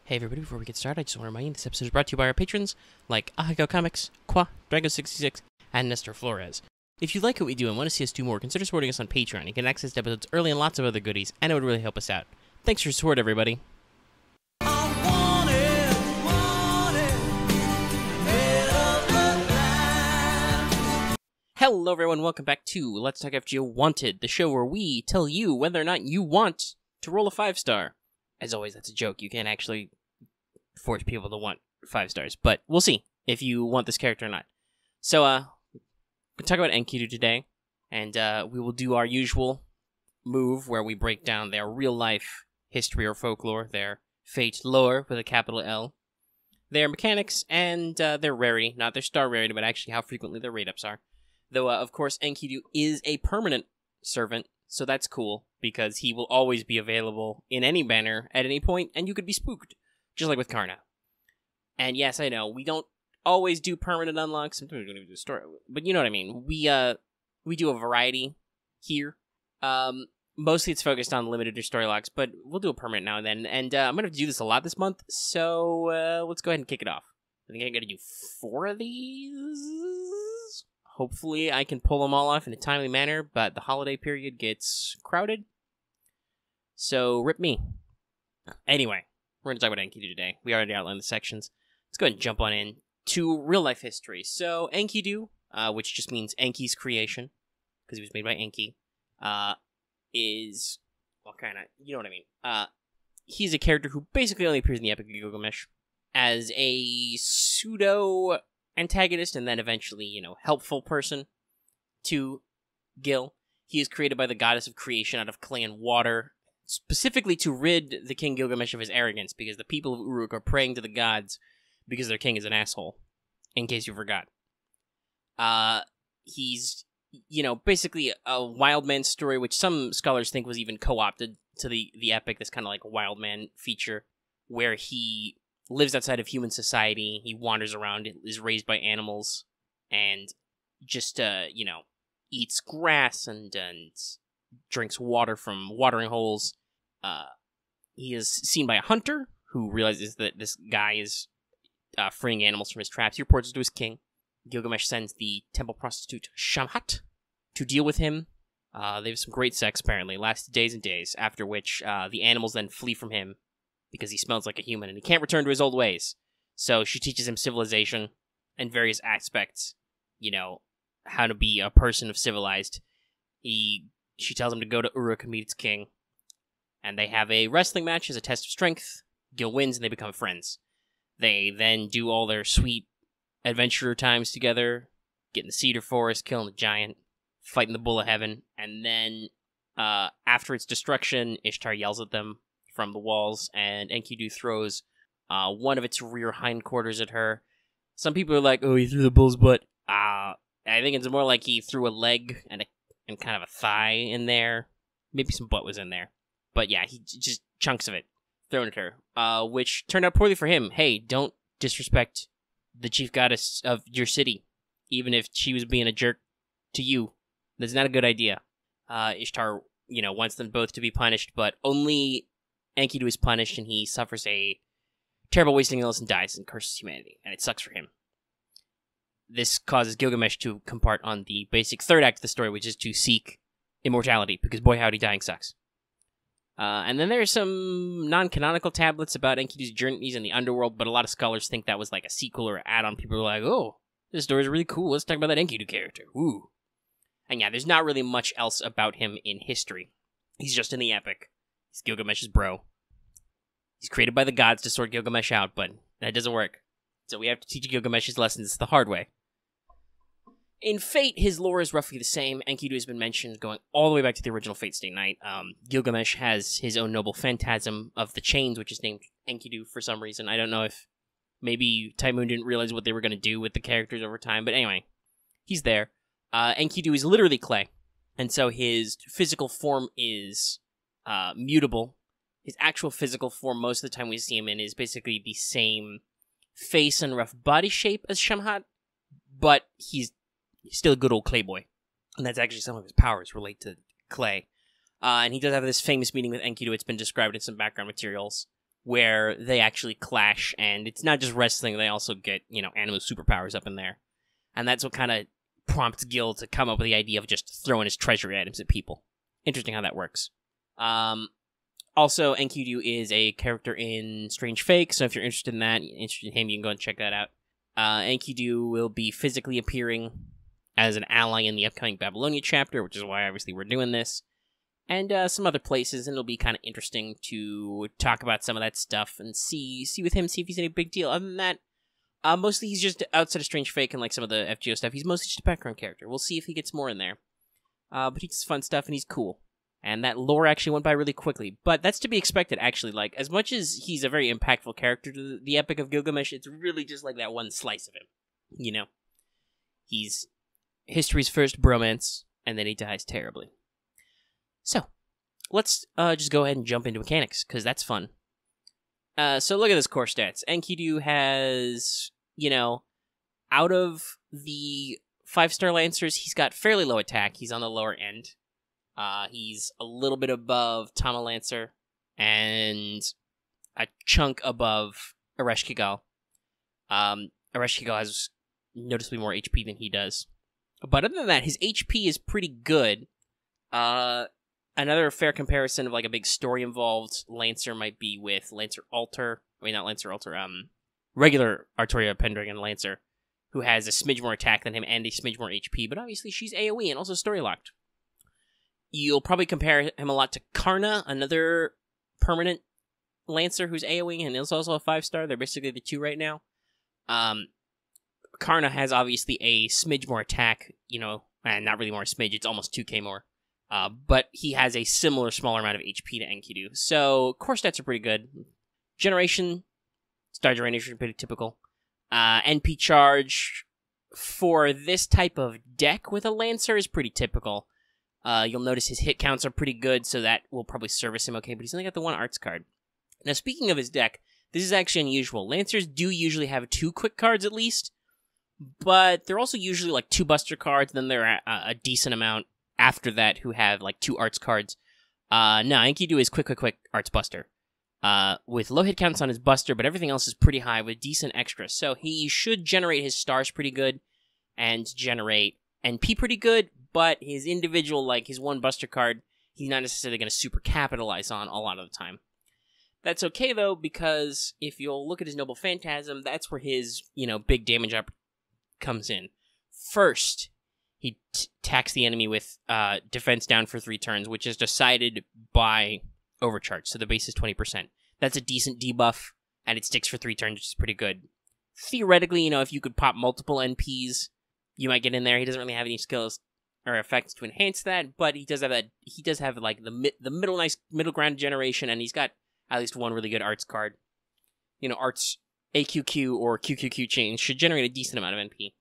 Hey everybody, before we get started, I just want to remind you this episode is brought to you by our patrons, like Ahiko Comics, Qua, Drago66, and Nestor Flores. If you like what we do and want to see us do more, consider supporting us on Patreon. You get access to episodes early and lots of other goodies, and it would really help us out. Thanks for your support, everybody. Hello everyone, welcome back to Let's Talk FGO Wanted, the show where we tell you whether or not you want to roll a 5-star. As always, that's a joke. You can't actually force people to want 5 stars, but we'll see if you want this character or not. So, we'll talk about Enkidu today, and we will do our usual move where we break down their real-life history or folklore, their fate lore with a capital L, their mechanics, and their rarity, not their star rarity, but actually how frequently their rate-ups are. Though, of course, Enkidu is a permanent servant, so that's cool, because he will always be available in any banner at any point, and you could be spooked, just like with Karna. And yes, I know, we don't always do permanent unlocks, sometimes we don't even do story, but you know what I mean. We do a variety here. Mostly it's focused on limited or story locks, but we'll do a permanent now and then, and I'm going to do this a lot this month, so let's go ahead and kick it off. I think I'm going to do 4 of these. Hopefully I can pull them all off in a timely manner, but the holiday period gets crowded. So, rip me. Anyway, we're going to talk about Enkidu today. We already outlined the sections. Let's go ahead and jump on in to real-life history. So, Enkidu, which just means Enki's creation, because he was made by Enki, is, well, kind of, you know what I mean. He's a character who basically only appears in the Epic of Gilgamesh as a pseudo antagonist and then eventually, you know, helpful person to Gil. He is created by the goddess of creation out of clay and water, specifically to rid the king Gilgamesh of his arrogance, because the people of Uruk are praying to the gods because their king is an asshole, in case you forgot. He's, you know, basically a wild man story, which some scholars think was even co-opted to the epic, this kind of like wild man feature, where he lives outside of human society, he wanders around, is raised by animals, and just, you know, eats grass and drinks water from watering holes. He is seen by a hunter, who realizes that this guy is freeing animals from his traps. He reports it to his king. Gilgamesh sends the temple prostitute Shamhat to deal with him. They have some great sex, apparently, lasts days and days, after which the animals then flee from him, because he smells like a human, and he can't return to his old ways. So she teaches him civilization and various aspects, you know, how to be a person of civilized. She tells him to go to Uruk and meet its king, and they have a wrestling match as a test of strength. Gil wins, and they become friends. They then do all their sweet adventurer times together, get in the cedar forest, killing the giant, fighting the bull of heaven, and then, after its destruction, Ishtar yells at them from the walls, and Enkidu throws one of its rear hindquarters at her. Some people are like, oh, he threw the bull's butt. I think it's more like he threw a leg and kind of a thigh in there. Maybe some butt was in there. But yeah, he just chunks of it thrown at her, which turned out poorly for him. Hey, don't disrespect the chief goddess of your city, even if she was being a jerk to you. That's not a good idea. Ishtar, you know, wants them both to be punished, but only Enkidu is punished, and he suffers a terrible wasting illness and dies and curses humanity, and it sucks for him. This causes Gilgamesh to come part on the basic third act of the story, which is to seek immortality, because boy howdy, dying sucks. And then there's some non-canonical tablets about Enkidu's journeys in the underworld, but a lot of scholars think that was like a sequel or an add-on. People are like, oh, this story's really cool, let's talk about that Enkidu character. Ooh. And yeah, there's not really much else about him in history. He's just in the epic. He's Gilgamesh's bro. He's created by the gods to sort Gilgamesh out, but that doesn't work. So we have to teach Gilgamesh his lessons the hard way. In Fate, his lore is roughly the same. Enkidu has been mentioned going all the way back to the original Fate Stay Night. Gilgamesh has his own noble phantasm of the chains, which is named Enkidu for some reason. I don't know if maybe Tymoon didn't realize what they were going to do with the characters over time, but anyway, he's there. Enkidu is literally clay, and so his physical form is mutable. His actual physical form, most of the time we see him in, is basically the same face and rough body shape as Shamhat, but he's still a good old clay boy. And that's actually some of his powers relate to clay. And he does have this famous meeting with Enkidu. It's been described in some background materials, where they actually clash, and it's not just wrestling, they also get, animal superpowers up in there. And that's what kind of prompts Gil to come up with the idea of just throwing his treasure items at people. Interesting how that works. Also, Enkidu is a character in Strange Fake, so if you're interested in that, interested in him, you can go and check that out. Enkidu will be physically appearing as an ally in the upcoming Babylonia chapter, which is why obviously we're doing this, and some other places, and it'll be kind of interesting to talk about some of that stuff and see with him, see if he's any big deal. Other than that, mostly he's just outside of Strange Fake and like some of the FGO stuff. He's mostly just a background character. We'll see if he gets more in there. But he does fun stuff and he's cool. And that lore actually went by really quickly. But that's to be expected, actually. Like, as much as he's a very impactful character to the Epic of Gilgamesh, it's really just like that one slice of him. He's history's first bromance, and then he dies terribly. So, let's just go ahead and jump into mechanics, because that's fun. So look at this core stats. Enkidu has, out of the 5-star Lancers, he's got fairly low attack. He's on the lower end. He's a little bit above Tama Lancer, and a chunk above Aresh Kigal. Aresh Kigal has noticeably more HP than he does. But other than that, his HP is pretty good. Another fair comparison of like a big story-involved Lancer might be with Lancer Alter. I mean, not Lancer Alter, regular Artoria Pendragon Lancer, who has a smidge more attack than him and a smidge more HP, but obviously she's AoE and also story-locked. You'll probably compare him a lot to Karna, another permanent Lancer who's AoE and is also a 5-star. They're basically the two right now. Karna has obviously a smidge more attack, and not really more smidge, it's almost 2k more. But he has a similar smaller amount of HP to Enkidu. So, core stats are pretty good. Generation, star generation, pretty typical. NP charge for this type of deck with a Lancer is pretty typical. You'll notice his hit counts are pretty good, so that will probably service him okay, but he's only got the one arts card. Now, speaking of his deck, this is actually unusual. Lancers do usually have 2 quick cards at least, but they're also usually like 2 buster cards, then there are a decent amount after that who have like 2 arts cards. No, Enkidu is quick arts buster. With low hit counts on his buster, but everything else is pretty high with decent extras. So he should generate his stars pretty good and generate NP pretty good, but his individual, like his 1 buster card, he's not necessarily going to super capitalize on a lot of the time. That's okay though, because if you'll look at his Noble Phantasm, that's where his, big damage up comes in. First, he attacks the enemy with defense down for 3 turns, which is decided by overcharge, so the base is 20%. That's a decent debuff, and it sticks for 3 turns, which is pretty good. Theoretically, if you could pop multiple NPs, you might get in there. He doesn't really have any skills or effects to enhance that, but he does have that. He does have like the middle ground generation, and he's got at least 1 really good arts card. Arts AQQ or QQQ chains should generate a decent amount of NP.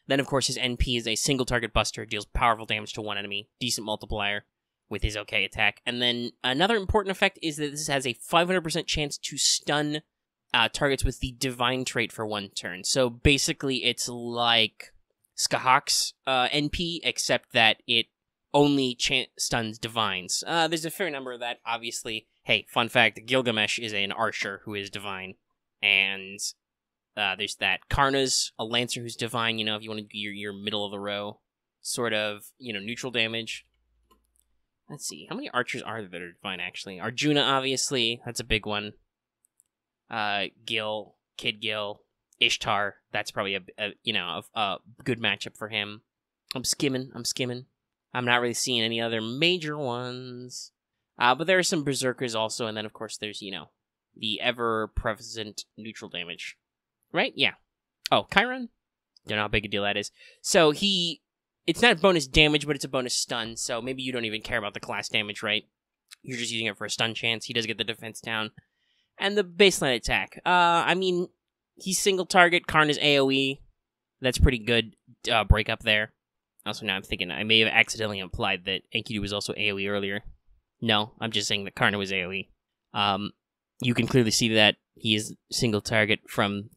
Then, of course, his NP is a single target buster, deals powerful damage to 1 enemy, decent multiplier with his okay attack. And then another important effect is that this has a 500% chance to stun targets with the divine trait for 1 turn. So basically, it's like Skahawk's NP, except that it only stuns divines. There's a fair number of that, obviously. Hey, fun fact, Gilgamesh is an archer who is divine. And there's that. Karna's a Lancer who's divine, if you want to do your middle of the row sort of, neutral damage. Let's see, how many archers are there that are divine, actually? Arjuna, obviously, that's a big one. Gil, Kid Gil, Ishtar, that's probably a good matchup for him. I'm skimming. I'm not really seeing any other major ones. But there are some berserkers also, and then, of course, there's, the ever-present neutral damage. Right? Yeah. Oh, Chiron? Don't know how big a deal that is. So it's not bonus damage, but it's a bonus stun, so maybe you don't even care about the class damage, right? You're just using it for a stun chance. He does get the defense down. And the baseline attack. He's single target. Karn is AoE. That's pretty good break up there. Also, now I'm thinking I may have accidentally implied that Enkidu was also AoE earlier. No, I'm just saying that Karna was AoE. You can clearly see that he is single target from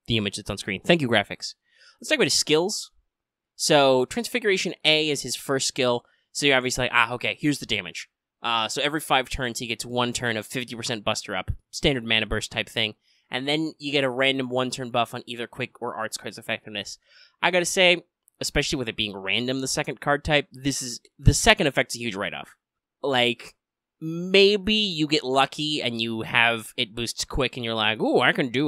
the image that's on screen. Thank you, graphics. Let's talk about his skills. So, Transfiguration A is his first skill. So you're obviously like, okay, here's the damage. So every 5 turns, he gets 1 turn of 50% Buster Up. Standard mana burst type thing. And then you get a random 1-turn buff on either Quick or Arts card's effectiveness. I gotta say, especially with it being random, the second card type, the second effect's a huge write-off. Like, maybe you get lucky and you have it boosts Quick and you're like, ooh, I can do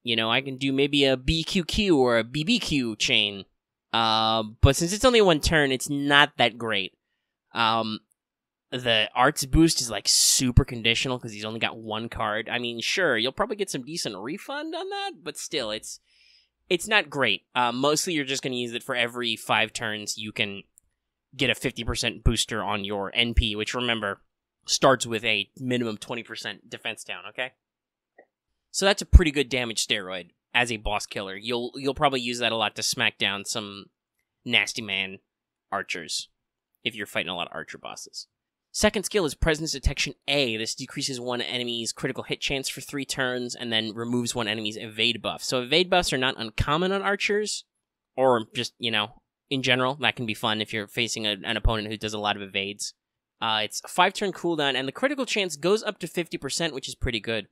maybe a BQQ or a BBQ chain. But since it's only 1 turn, it's not that great. The Arts boost is like super conditional because he's only got 1 card. I mean, sure, you'll probably get some decent refund on that, but still, it's not great. Mostly you're just going to use it for every 5 turns you can get a 50% booster on your NP, which, remember, starts with a minimum 20% defense down, okay? So that's a pretty good damage steroid as a boss killer. You'll probably use that a lot to smack down some nasty man archers if you're fighting a lot of archer bosses. Second skill is Presence Detection A. This decreases one enemy's critical hit chance for 3 turns, and then removes one enemy's evade buff. So evade buffs are not uncommon on archers, or just, in general. That can be fun if you're facing an opponent who does a lot of evades. It's a 5-turn cooldown, and the critical chance goes up to 50%, which is pretty good.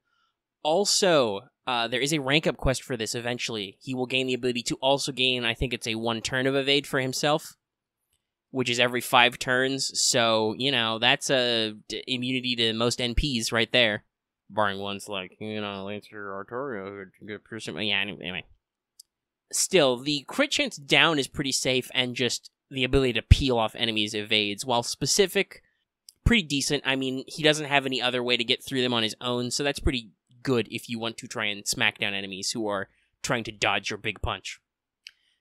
Also, there is a rank-up quest for this eventually. He will gain the ability to also gain, I think it's a 1 turn of evade for himself, which is every 5 turns, so, that's a immunity to most NPs right there. Barring ones like, Lancer Artorio, who get person. Yeah, anyway. Still, the crit chance down is pretty safe, and just the ability to peel off enemies' evades, while specific, pretty decent. I mean, he doesn't have any other way to get through them on his own, so that's pretty good if you want to try and smack down enemies who are trying to dodge your big punch.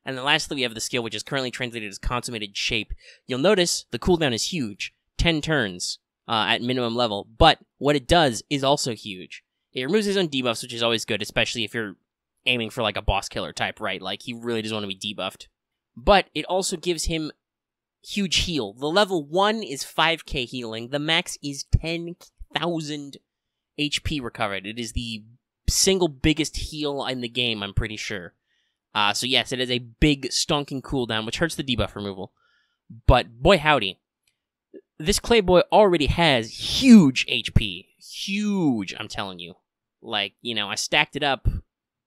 And then lastly, we have the skill, which is currently translated as Consummated Shape. You'll notice the cooldown is huge, 10 turns at minimum level, but what it does is also huge. It removes his own debuffs, which is always good, especially if you're aiming for like a boss killer type, right? Like, he really doesn't want to be debuffed. But it also gives him huge heal. The level 1 is 5k healing. The max is 10,000 HP recovered. It is the single biggest heal in the game, I'm pretty sure. So yes, it is a big, stonking cooldown, which hurts the debuff removal. But boy howdy, this Clayboy already has huge HP. Huge, I'm telling you. Like, I stacked it up,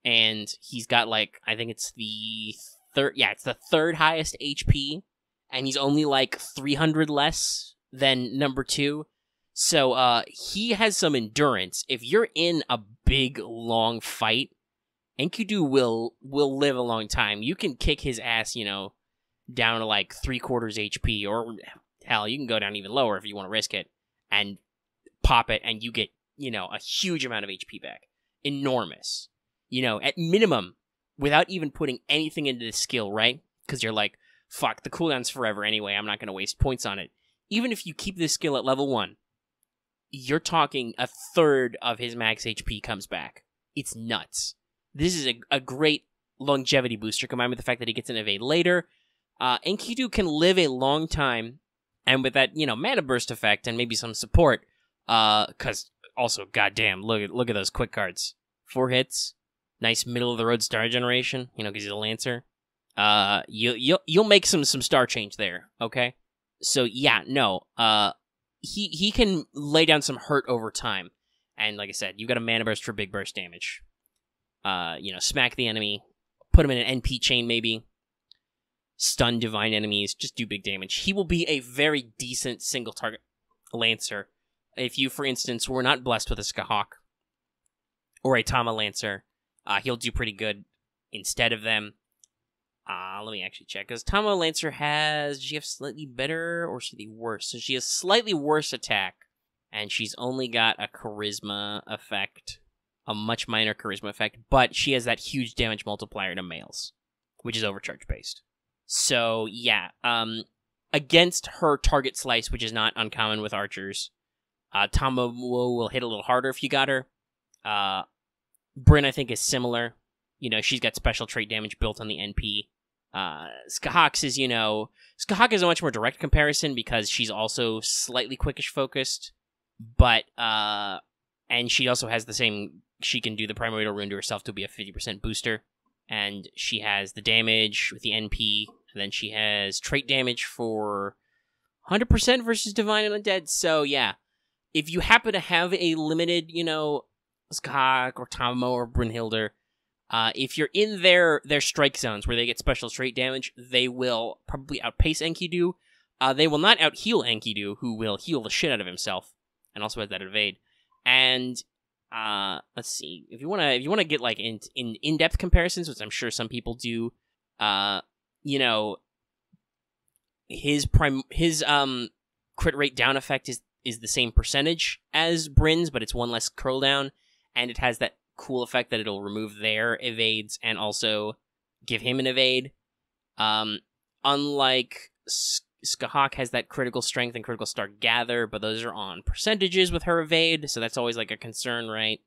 and he's got, like, I think it's the it's the 3rd highest HP, and he's only, like, 300 less than number 2. So, he has some endurance. If you're in a big, long fight, Enkidu will live a long time. You can kick his ass, down to like 3/4 HP, or hell, you can go down even lower if you want to risk it, and pop it, and you get, a huge amount of HP back. Enormous. At minimum, without even putting anything into the skill, right? Because you're like, fuck, the cooldown's forever anyway, I'm not going to waste points on it. Even if you keep this skill at level 1, you're talking 1/3 of his max HP comes back. It's nuts. This is a great longevity booster, combined with the fact that he gets an evade later. Enkidu can live a long time, and with that, mana burst effect and maybe some support, because also, goddamn, look at those quick cards. 4 hits, nice middle-of-the-road star generation, because he's a Lancer. You'll make some star change there, okay? So, yeah, no, he can lay down some hurt over time, and like I said, you've got a mana burst for big burst damage. Smack the enemy, put him in an NP chain maybe, stun divine enemies, just do big damage. He will be a very decent single target Lancer. If you, for instance, were not blessed with a Skahawk or a Tama Lancer, he'll do pretty good instead of them. Let me actually check, because Tama Lancer does she have slightly better or slightly worse? So she has slightly worse attack, and she's only got a charisma effect. A much minor charisma effect, but she has that huge damage multiplier to males, which is overcharge based. So yeah, against her target slice, which is not uncommon with archers, Tama will hit a little harder if you got her. Bryn, I think, is similar. She's got special trait damage built on the NP. Skahawk is, Skahawk is a much more direct comparison because she's also slightly quickish focused, but and she also has the same. She can do the primordial rune to herself to be a 50% booster. And she has the damage with the NP. And then she has trait damage for 100% versus Divine and Undead. So, yeah. If you happen to have a limited, Skahak or Tamamo or Brynhildr, if you're in their strike zones where they get special straight damage, they will probably outpace Enkidu. They will not out-heal Enkidu, who will heal the shit out of himself, and also has that evade. And let's see, if you wanna get like in-depth comparisons, which I'm sure some people do, his crit rate down effect is the same percentage as Bryn's, but it's one less curl down, and it has that cool effect that it'll remove their evades and also give him an evade. Unlike Skahak has that critical strength and critical star gather, but those are on percentages with her evade, so that's always like a concern, right?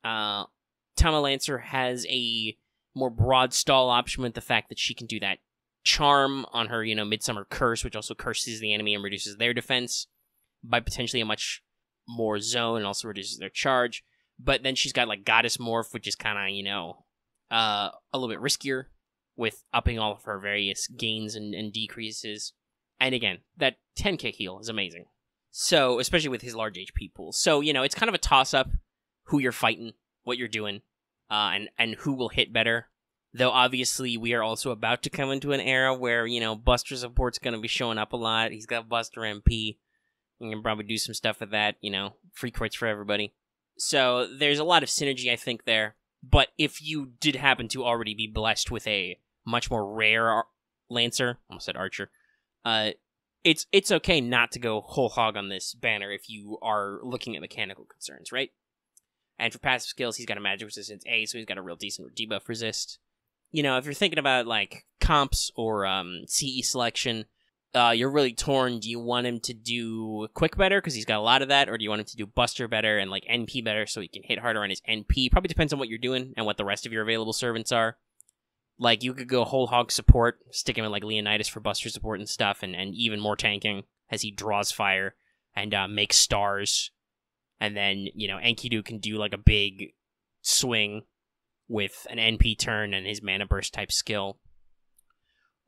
Tama Lancer has a more broad stall option with the fact that she can do that charm on her, Midsummer Curse, which also curses the enemy and reduces their defense by potentially a much more zone and also reduces their charge. But then she's got like Goddess Morph, which is kind of, a little bit riskier with upping all of her various gains and decreases. And again, that 10k heal is amazing. So, especially with his large HP pool. So, it's kind of a toss-up who you're fighting, what you're doing, and who will hit better. Though, obviously, we are also about to come into an era where, Buster support's going to be showing up a lot. He's got Buster MP. You can probably do some stuff with that, free crits for everybody. So, there's a lot of synergy, I think, there. But if you did happen to already be blessed with a much more rare Lancer, almost said Archer, it's okay not to go whole hog on this banner if you are looking at mechanical concerns, right? And for passive skills, he's got a magic resistance A, so he's got a real decent debuff resist. If you're thinking about, like, comps or CE selection, you're really torn. Do you want him to do Quick better, because he's got a lot of that, or do you want him to do Buster better and, like, NP better so he can hit harder on his NP? Probably depends on what you're doing and what the rest of your available servants are. Like, you could go whole hog support, stick him with, like, Leonidas for Buster support and stuff, and even more tanking as he draws fire and makes stars. And then, Enkidu can do, like, a big swing with an NP turn and his mana burst type skill.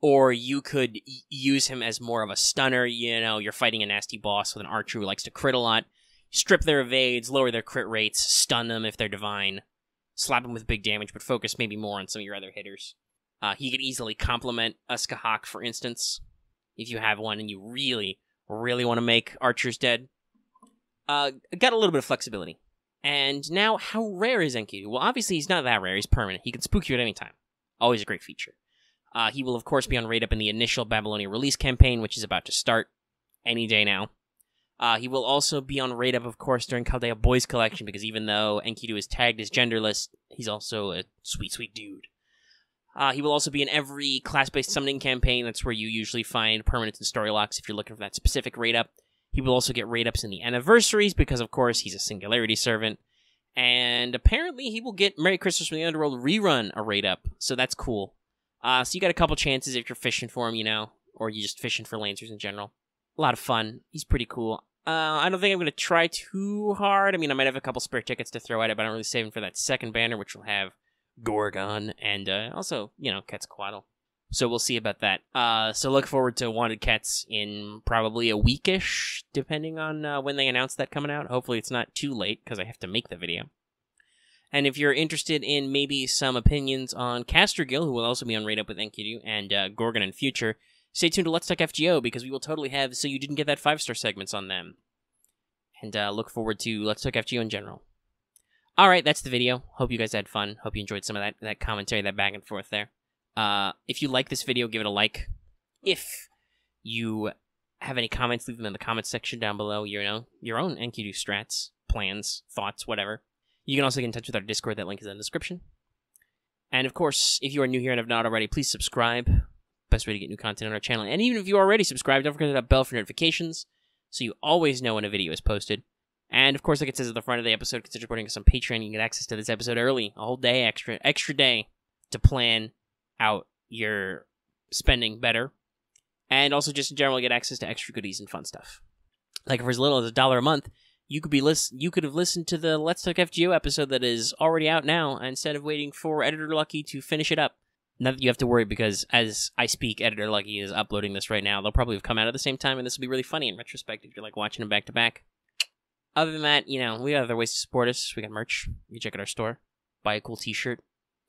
Or you could use him as more of a stunner. You're fighting a nasty boss with an archer who likes to crit a lot. Strip their evades, lower their crit rates, stun them if they're divine, slap them with big damage, but focus maybe more on some of your other hitters. He could easily complement a Skahak, for instance, if you have one and you really, really want to make archers dead. Got a little bit of flexibility. And now, how rare is Enkidu? Well, obviously he's not that rare. He's permanent. He can spook you at any time. Always a great feature. He will, of course, be on raid up in the initial Babylonia release campaign, which is about to start any day now. He will also be on raid up, of course, during Chaldea Boys Collection, because even though Enkidu is tagged as genderless, he's also a sweet, sweet dude. He will also be in every class-based summoning campaign. That's where you usually find permanents and story locks if you're looking for that specific raid up. He will also get raid ups in the anniversaries, because, of course, he's a Singularity servant. And apparently he will get Merry Christmas from the Underworld rerun a raid up, so that's cool. So you got a couple chances if you're fishing for him, or you're just fishing for Lancers in general. A lot of fun. He's pretty cool. I don't think I'm going to try too hard. I mean, I might have a couple spare tickets to throw at it, but I'm really saving for that second banner, which will have Gorgon and also, Quetzalcoatl. So we'll see about that. So look forward to Wanted Kets in probably a weekish, depending on when they announce that coming out. Hopefully it's not too late, because I have to make the video. And if you're interested in maybe some opinions on Castergill, who will also be on raid up with Enkidu, and Gorgon in future, stay tuned to Let's Talk FGO, because we will totally have So You Didn't Get That 5-star segments on them. And look forward to Let's Talk FGO in general. Alright, that's the video. Hope you guys had fun. Hope you enjoyed some of that commentary, that back and forth there. If you like this video, give it a like. If you have any comments, leave them in the comments section down below. Your own Enkidu strats, plans, thoughts, whatever. You can also get in touch with our Discord. That link is in the description. And of course, if you are new here and have not already, please subscribe. Best way to get new content on our channel. And even if you already subscribed, don't forget that bell for notifications, so you always know when a video is posted. And of course, like it says at the front of the episode, consider supporting us on Patreon. You can get access to this episode early, a whole day extra day to plan out your spending better, and also just in general get access to extra goodies and fun stuff. Like for as little as $1 a month, you could have listened to the Let's Talk FGO episode that is already out now, instead of waiting for Editor Lucky to finish it up. Not that you have to worry, because as I speak, Editor Lucky is uploading this right now. They'll probably have come out at the same time, and this will be really funny in retrospect if you're like watching them back to back. Other than that, you know, we got other ways to support us. We got merch. You check out our store. Buy a cool t-shirt.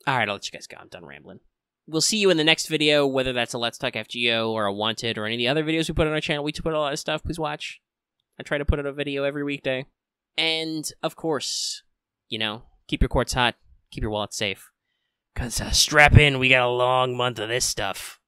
Alright, I'll let you guys go. I'm done rambling. We'll see you in the next video, whether that's a Let's Talk FGO or a Wanted or any of the other videos we put on our channel. We put a lot of stuff. Please watch. I try to put out a video every weekday. And, of course, you know, keep your quartz hot. Keep your wallet safe. Because strap in, we got a long month of this stuff.